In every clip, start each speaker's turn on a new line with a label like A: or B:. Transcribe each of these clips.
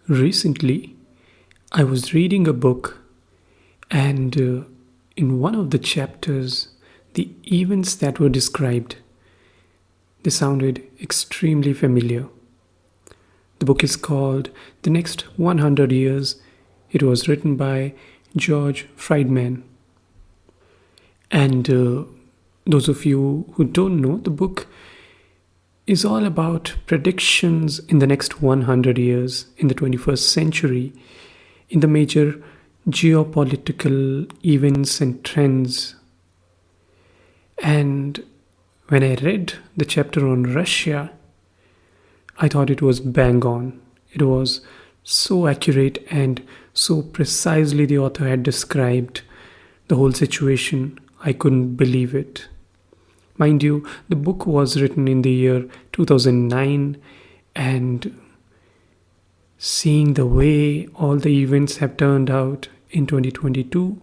A: Recently, I was reading a book, and in one of the chapters, the events that were described, they sounded extremely familiar. The book is called The Next 100 Years. It was written by George Friedman. And those of you who don't know, the book is all about predictions in the next 100 years in the 21st century in the major geopolitical events and trends. And when I read the chapter on Russia, I thought it was bang on. It was so accurate and so precisely the author had described the whole situation. I couldn't believe it. Mind you, the book was written in the year 2009, and seeing the way all the events have turned out in 2022,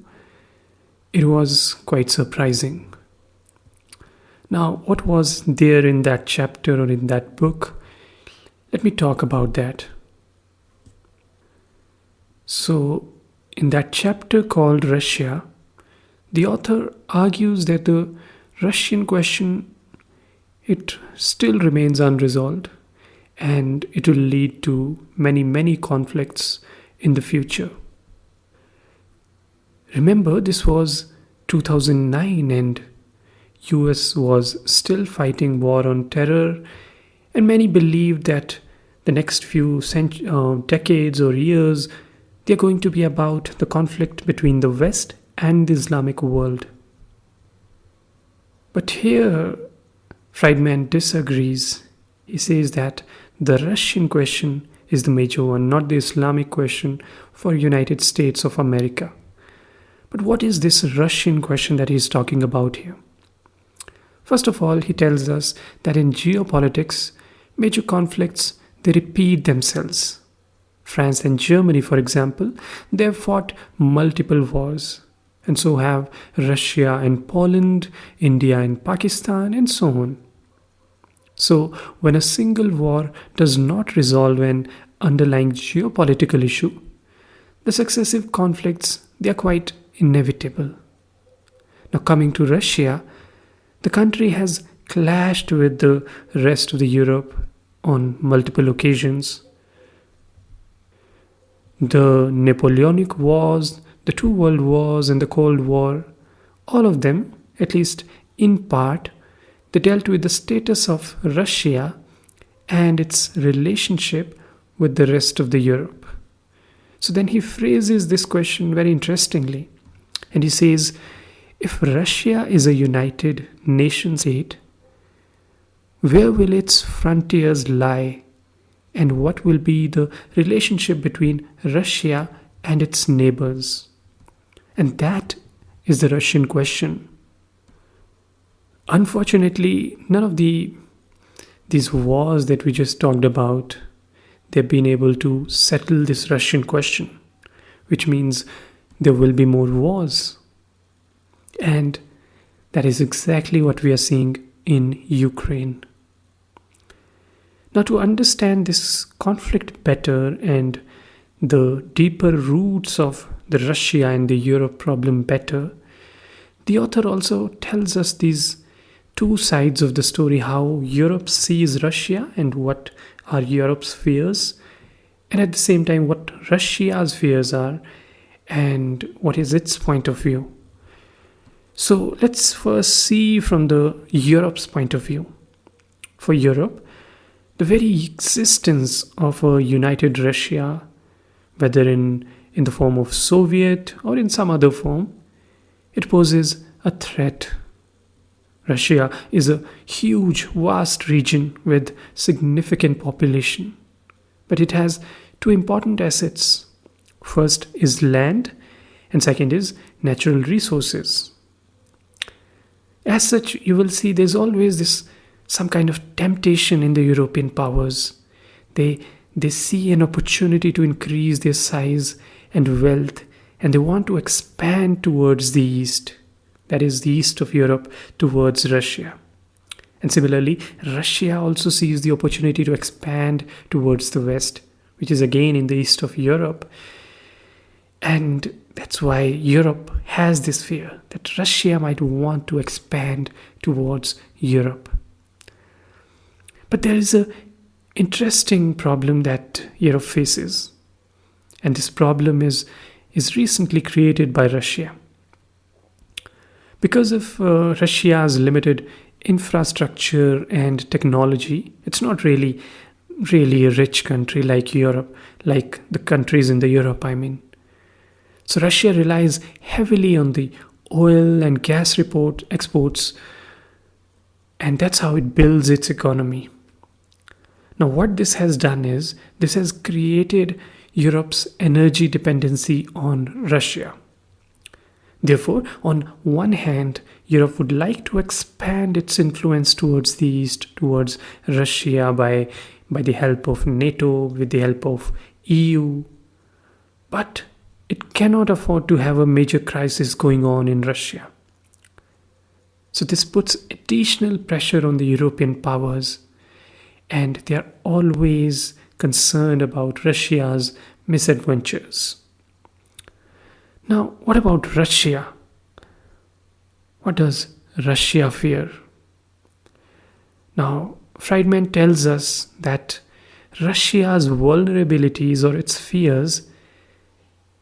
A: it was quite surprising. Now, what was there in that chapter or in that book? Let me talk about that. So, in that chapter called Russia, the author argues that the Russian question, it still remains unresolved, and it will lead to many conflicts in the future. Remember, this was 2009 and US was still fighting war on terror, and many believed that the next few decades or years, they're going to be about the conflict between the West and the Islamic world. But here, Friedman disagrees. He says that the Russian question is the major one, not the Islamic question for United States of America. But what is this Russian question that he's talking about here? First of all, he tells us that in geopolitics, major conflicts, they repeat themselves. France and Germany, for example, they have fought multiple wars. And so have Russia and Poland, India and Pakistan, and so on. So, when a single war does not resolve an underlying geopolitical issue, the successive conflicts, they are quite inevitable. Now, coming to Russia, the country has clashed with the rest of the Europe on multiple occasions. The Napoleonic Wars, the two world wars and the Cold War, all of them, at least in part, they dealt with the status of Russia and its relationship with the rest of the Europe. So then he phrases this question very interestingly, and he says, if Russia is a united nation state, where will its frontiers lie, and what will be the relationship between Russia and its neighbors? And that is the Russian question. Unfortunately, none of these wars that we just talked about, they've been able to settle this Russian question, which means there will be more wars. And that is exactly what we are seeing in Ukraine. Now, to understand this conflict better and the deeper roots of the Russia and the Europe problem better, the author also tells us these two sides of the story, how Europe sees Russia and what are Europe's fears, and at the same time what Russia's fears are and what is its point of view. So let's first see from the Europe's point of view. For Europe, the very existence of a united Russia, whether in the form of Soviet or in some other form, it poses a threat. Russia is a huge, vast region with significant population, but it has two important assets. First is land, and second is natural resources. As such, you will see there's always some kind of temptation in the European powers. They see an opportunity to increase their size and wealth, and they want to expand towards the east, that is the east of Europe, towards Russia. And similarly, Russia also sees the opportunity to expand towards the west, which is again in the east of Europe. And that's why Europe has this fear that Russia might want to expand towards Europe. But there is an interesting problem that Europe faces. And this problem is recently created by Russia. Because of Russia's limited infrastructure and technology, it's not really a rich country like Europe, like the countries in the Europe, I mean. So Russia relies heavily on the oil and gas exports, and that's how it builds its economy. Now, what this has done is, this has created Europe's energy dependency on Russia. Therefore, on one hand, Europe would like to expand its influence towards the east, towards Russia by the help of NATO, with the help of EU. But it cannot afford to have a major crisis going on in Russia. So this puts additional pressure on the European powers, and they are always concerned about Russia's misadventures. Now, what about Russia? What does Russia fear? Now, Friedman tells us that Russia's vulnerabilities or its fears,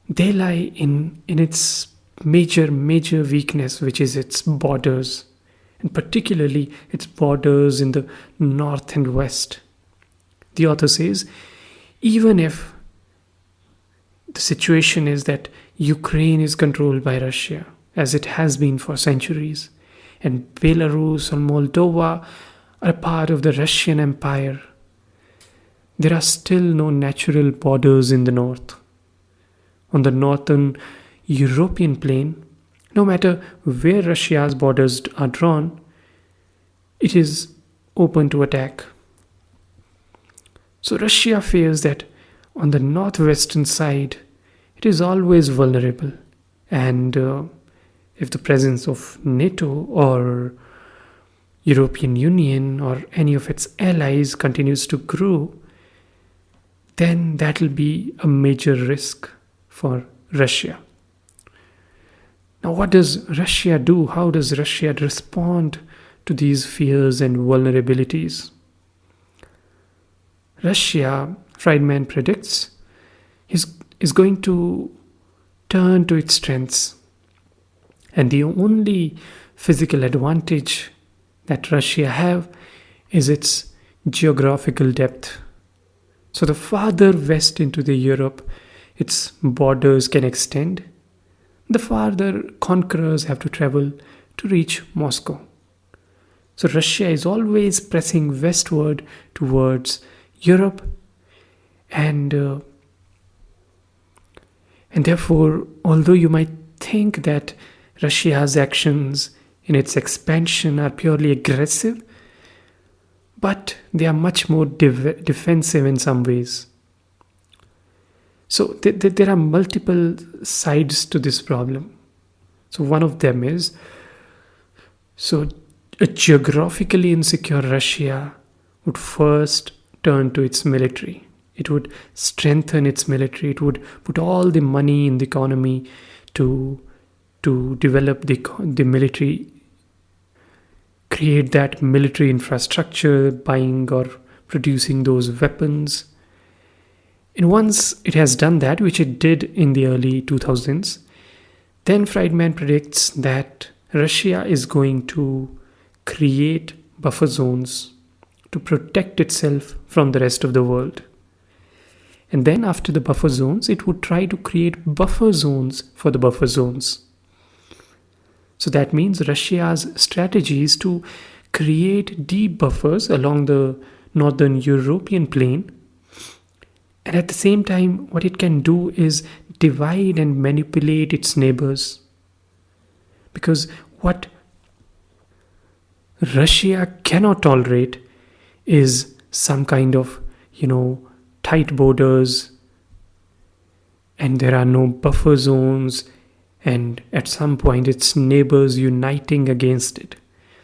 A: they lie in its major weakness, which is its borders, and particularly its borders in the north and west. The author says, even if the situation is that Ukraine is controlled by Russia, as it has been for centuries, and Belarus or Moldova are a part of the Russian Empire, there are still no natural borders in the north. On the northern European plain, no matter where Russia's borders are drawn, it is open to attack. So Russia fears that on the northwestern side, it is always vulnerable, and if the presence of NATO or European Union or any of its allies continues to grow, then that will be a major risk for Russia. Now, what does Russia do? How does Russia respond to these fears and vulnerabilities? Russia, Friedman predicts, is going to turn to its strengths. And the only physical advantage that Russia have is its geographical depth. So the farther west into the Europe its borders can extend, the farther conquerors have to travel to reach Moscow. So Russia is always pressing westward towards Europe, and therefore, although you might think that Russia's actions in its expansion are purely aggressive, but they are much more defensive in some ways. So there are multiple sides to this problem. So one of them is, so a geographically insecure Russia would first turn to its military. It would strengthen its military. It would put all the money in the economy to develop the military, create that military infrastructure, buying or producing those weapons. And once it has done that, which it did in the early 2000s, then Friedman predicts that Russia is going to create buffer zones to protect itself from the rest of the world. And then after the buffer zones, it would try to create buffer zones for the buffer zones. So that means Russia's strategy is to create deep buffers along the northern European plain. And at the same time, what it can do is divide and manipulate its neighbors. Because what Russia cannot tolerate is some kind of, tight borders, and there are no buffer zones, and at some point its neighbors uniting against it.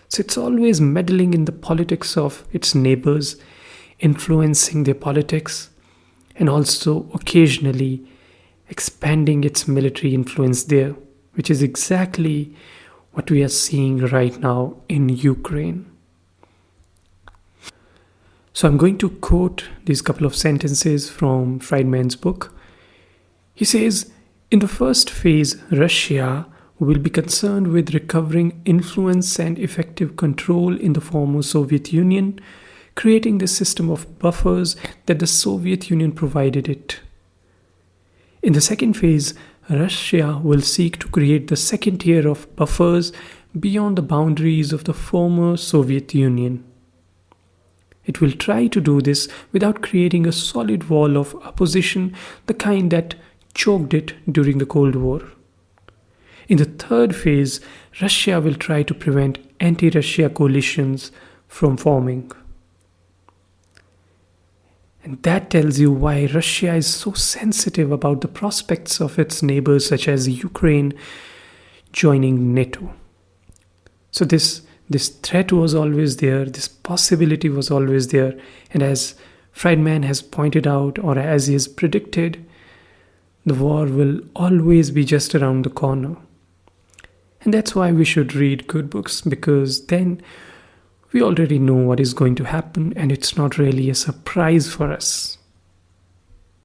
A: So it's always meddling in the politics of its neighbors, influencing their politics, and also occasionally expanding its military influence there, which is exactly what we are seeing right now in Ukraine. So I'm going to quote these couple of sentences from Friedman's book. He says, in the first phase, Russia will be concerned with recovering influence and effective control in the former Soviet Union, creating the system of buffers that the Soviet Union provided it. In the second phase, Russia will seek to create the second tier of buffers beyond the boundaries of the former Soviet Union. It will try to do this without creating a solid wall of opposition, the kind that choked it during the Cold War. In the third phase, Russia will try to prevent anti-Russia coalitions from forming. And that tells you why Russia is so sensitive about the prospects of its neighbors such as Ukraine joining NATO. So this threat was always there, this possibility was always there, and as Friedman has pointed out, or as he has predicted, the war will always be just around the corner. And that's why we should read good books, because then we already know what is going to happen and it's not really a surprise for us.